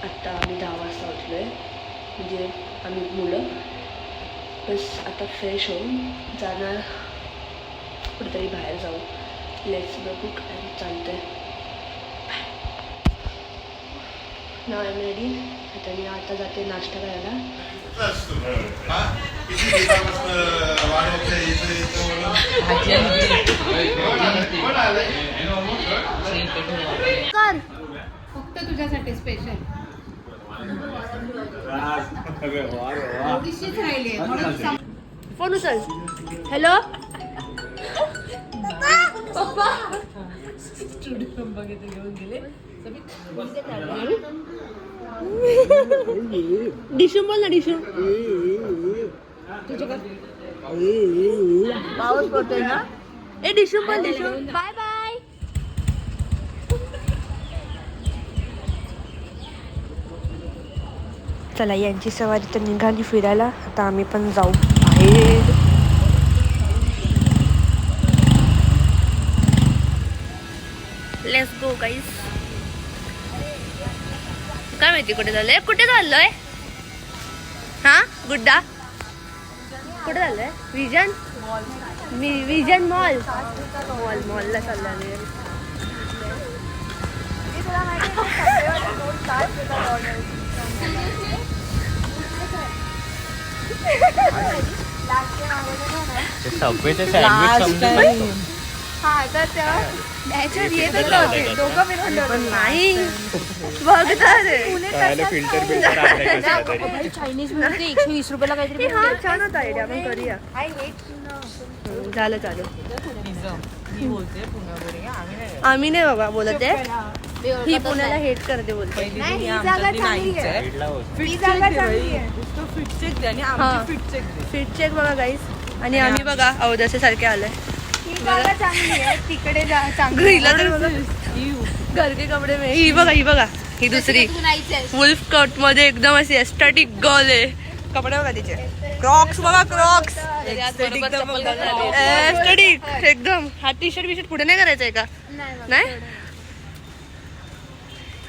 आत्ता आम्ही 10 वाजता उठलो आहे, म्हणजे आम्ही मुलं बस. आता फ्रेश होऊन जाणार कुठेतरी बाहेर जाऊ. लेट्स बघू काय चालतंय. नाव आय एम रेडी. आता मी आता जाते नाश्ता करायला. फक्त तुझ्यासाठी स्पेशल थोडीशीच राहिली आहे. फोन उचल. हॅलो पप्पा. डिशूम बोल ना. डिशूम पाऊस पडतोय ना. ए डिशूम बोल. डिशूम बाय बाय. चला यांची सवारी तर निघाली फिरायला. आता आम्ही पण जाऊ बाहेर. लेट्स गो गाईस. काय माहिती कुठे चाललंय. कुठे चाललोय हा गुड्डा. कुठे चाललोय. Vision vision mall. मॉलला चाललोय. सबवेचे सँडविच हा तर त्याच्यात येतच नव्हते दोघं मिळून नाही बघतात फिल्टर बिल्टर चायनीज मिळते 120 रुपयाला काहीतरी. हा छान होता आयडिया. आपण करूया. झालं चालेल. आम्ही नाही बाबा बोलत आहे. ही पुण्याला हेट करते बोलते. फिट चेक बघा गाईस. आणि आम्ही बघा अवदसे सारखे आलोय. तिकडे घरके कपडे में. ही बघा. ही बघा. ही दुसरी वुल्फ कट मध्ये एकदम अशी एस्थेटिक गर्ल आहे. कपडे बघा तिचे. क्रॉक्स बघा. क्रॉक्स एस्थेटिक एकदम. हा टी शर्ट बी शर्ट पुढे नाही करायचंय का. नाही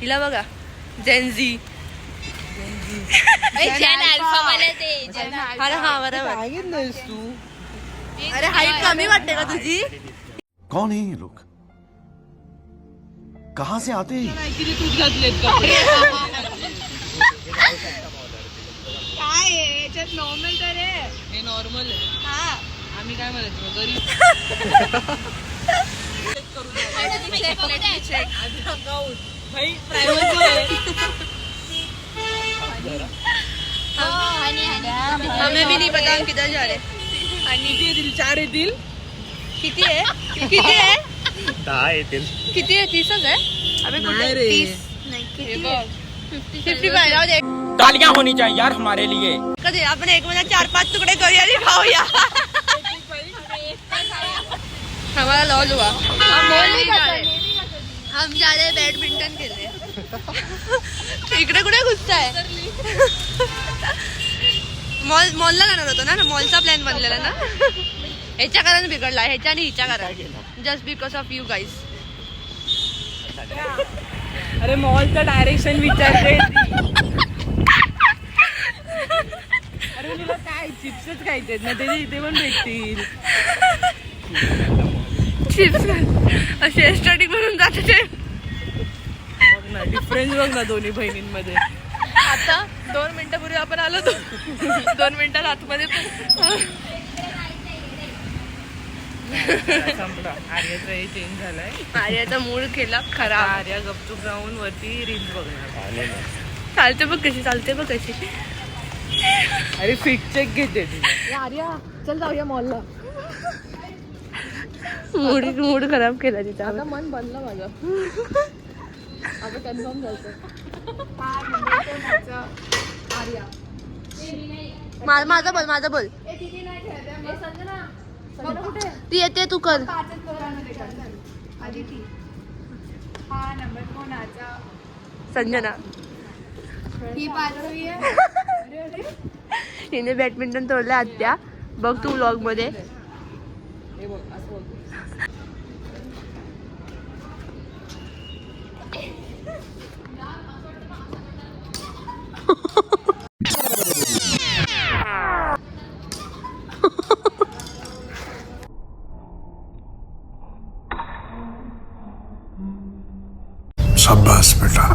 हिला बघा. जेनझी. हा बरोबर. अरे हाईट कमी वाटते का तुझी. कौन है ये लोग, कहाँ से आते हैं. काय याच्यात नॉर्मल तर आहे. हे नॉर्मल आहे. हा आम्ही काय म्हणायचो गरीब. हमें भी नहीं पता हम किधर जा रहे. आणि 4 येतील. किती आहे. 10 येतील. किती आहे. 30च आहे. अबे कुठे 30 नाही. किती आहे. 55. जाऊ दे. तालियां होनी चाहिए यार हमारे लिए. कधी आपण एक मध्ये 4-5 तुकडे करूया आणि खाऊया. हमारा लॉल हुआ. हम जा रहे बैडमिंटन खेलने. इकडे कुठे घुसताय. मॉलला जाणार होतो ना. मॉलचा प्लॅन बनलेला ना. ह्याच्या कारण बिघडला. ह्याच्या आणि हिच्या कारण. Just because of you guys. अरे मॉलचं डायरेक्शन विचारते. अरे तुला काय चिप्सच खायचे ना. त्याच्या इथे पण भेटतील चिप्स. असे एस्थेटिक म्हणून जाते ते. बघ ना डिफरन्स बघ ना दोन्ही बहिणींमध्ये. आता 2 मिनिटापूर्वी आपण आलो होतो. 2 मिनिटात आतमध्ये संपला. आर्याचा हे चेंज झालाय. आर्याचा मूड केला खराब. आर्या गपचूप राहून वरती रील्स बघणार. चालते बघ कशी. चालते बघ कशी. अरे फिट चेक घेते. आर्या चल जाऊया मॉलला. मूड खराब केला तिचा. आता मन बनलं माझं. आता कन्फर्म जायचं. आर्या माझा बोल. ती येते तू कर. हा नंबर कोणाचा. संजना. ही 5वी आहे. हिने बॅडमिंटन तोडलं आत्या. बघ तू व्लॉग मध्ये. शाबाश बेटा.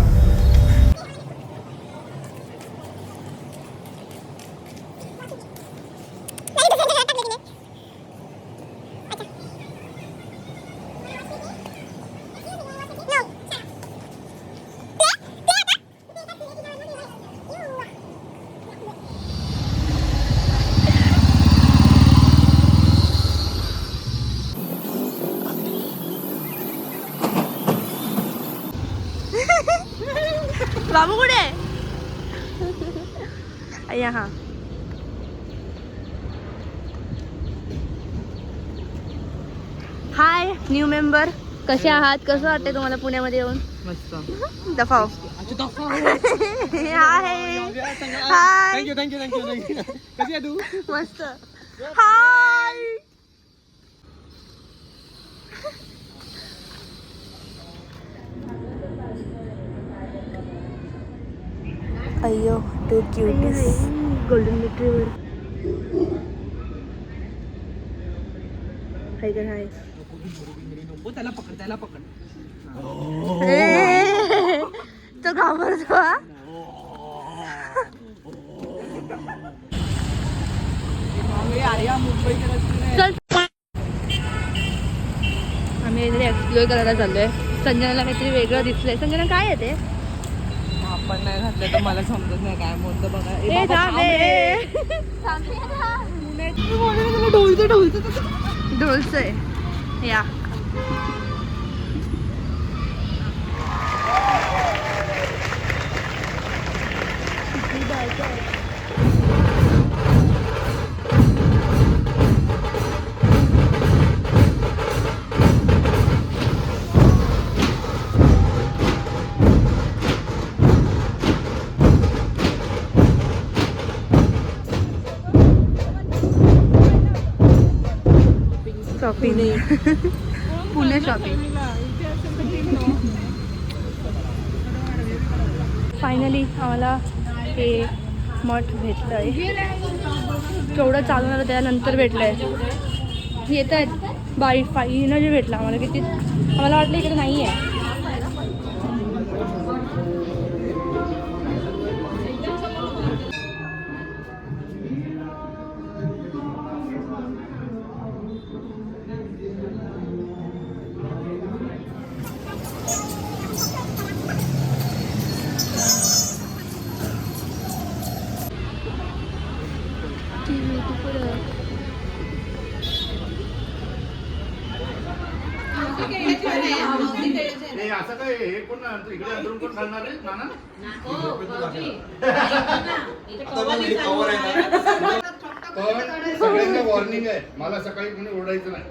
बाबू कुठे अय्या हा हाय न्यू मेंबर. कसे आहात? कसं वाटते तुम्हाला पुण्यामध्ये येऊन? मस्त. दफाव हाय हाय थँक्यू कशी आहे तू? मस्त हाय. अय्यो टू क्यूटीज गोल्डन रिट्रीवर. हाय कर हाय. त्याला पकड त्याला पकड. तो घाबरतो हा. चल आम्ही काहीतरी एक्सप्लोर करायला चाललोय. संजनाला काहीतरी वेगळं दिसलंय. संजना काय आहे ते? आपण नाही घातलं तर मला समजत नाही काय बोलतो बघा. ए ए बाबा, थांब ढोलचं ढोलचं ढोलचं आहे या. Shopping Pune shopping. फायनली आम्हाला हे मठ भेटलंय. केवढं चालून आलं त्यानंतर भेटलंय. येत आहेत फायनली भेटलं आम्हाला. किती आम्हाला वाटलं इकडे नाही आहे. असं काय हे कोण इकडे अंदरून कोण घालणार आहे नाना? पण सगळ्यांना वॉर्निंग आहे, मला सकाळी कोणी ओरडायचं नाही.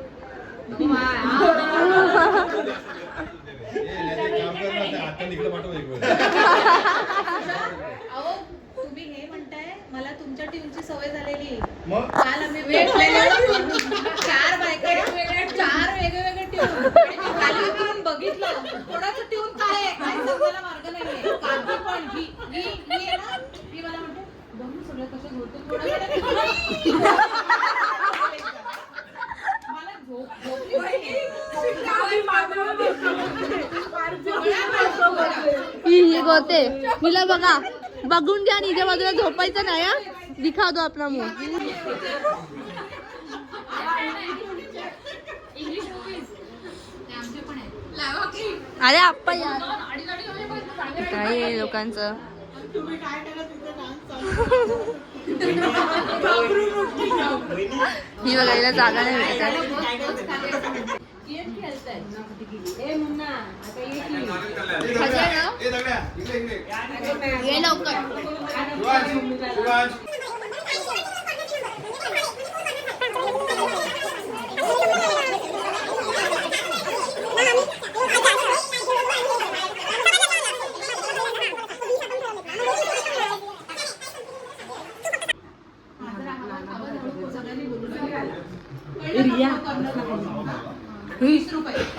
तुम्ही हे म्हणताय मला तुमच्या टीमची सवय झालेली. मग काल आम्ही चार वेगवेगळे ट्यून खाली करून बघितलं कोणाचं ट्यून काय आहे काय समजायला मार्ग नाहीये. काकी पण ही आहे ना, ती मला म्हणते बघू सगळे कसे होते मला ही गोते हिला बघा बघून घ्या. निच्या बाजूला झोपायचं नाही हा. दिखा दो आपला मुंह. अरे आप्पा यार काय आहे लोकांचं. ही बघायला जागा नाही भेटत. ये लवकर.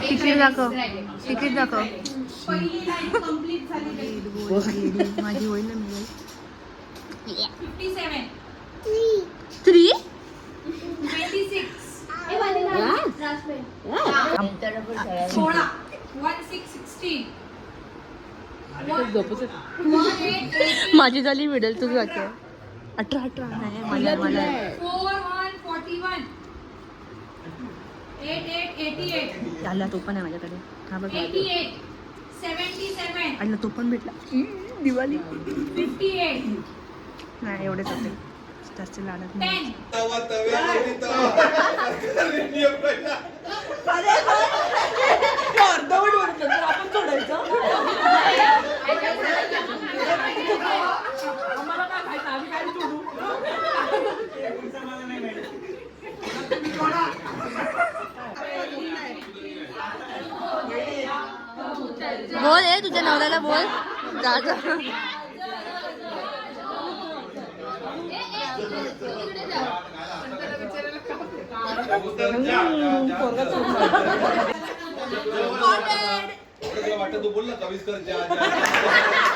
तिकीट दाखव. तिकीट दाखव. पहिली लाईन कंप्लीट झाली. माझी होईल ना. 57 3 26 16 16 16 माझी झाली मिडल तुझी बाकी आहे 18 नाही मला 41 88 आला तो पण आहे माझ्याकडे हा बघ 88 77 आला तो पण भेटला दिवाळी 58 नाही एवढेच होते जास्त लाडत नाही 10 तवा तव्यावरती तवा. बोल आहे तुझ्या नवऱ्याला बोल जा जा. तुला वाटतं तू बोल ना कवीच कर जा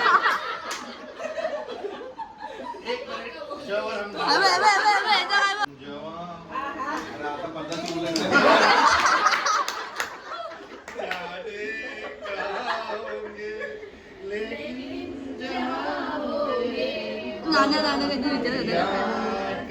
गाणं गाणं कधी विचारत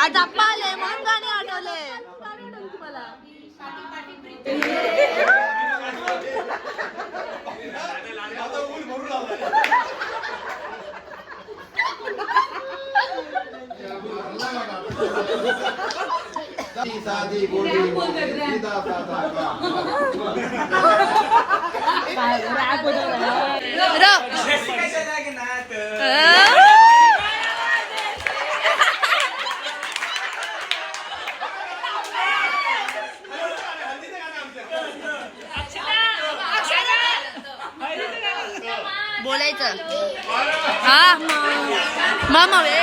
आज आप्पा आले म्हणून गाणे आठवले साधी गोडी सीधा साधा बोलायचं हा मामा वे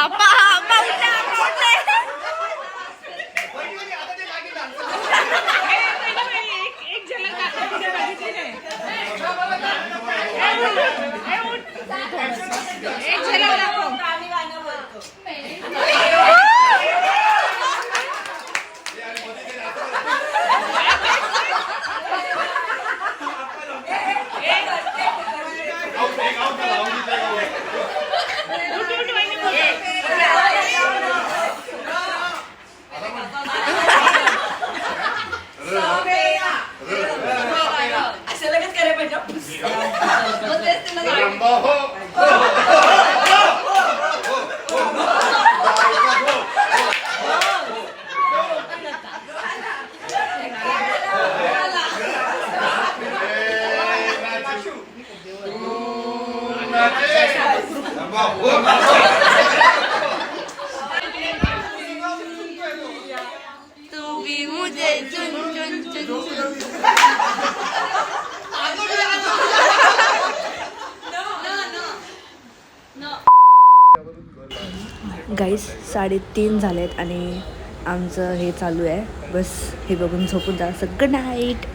आप्पा आप्पा उठले आप्पा उठले एक झलक दाखव तिने बघितली नाही एक झलक दाखव तू भी मुझे चुन चुन चुन चुन गाईस 3:30 झालेत आणि आमचं हे चालू आहे बस हे बघून झोपून जा. Good night.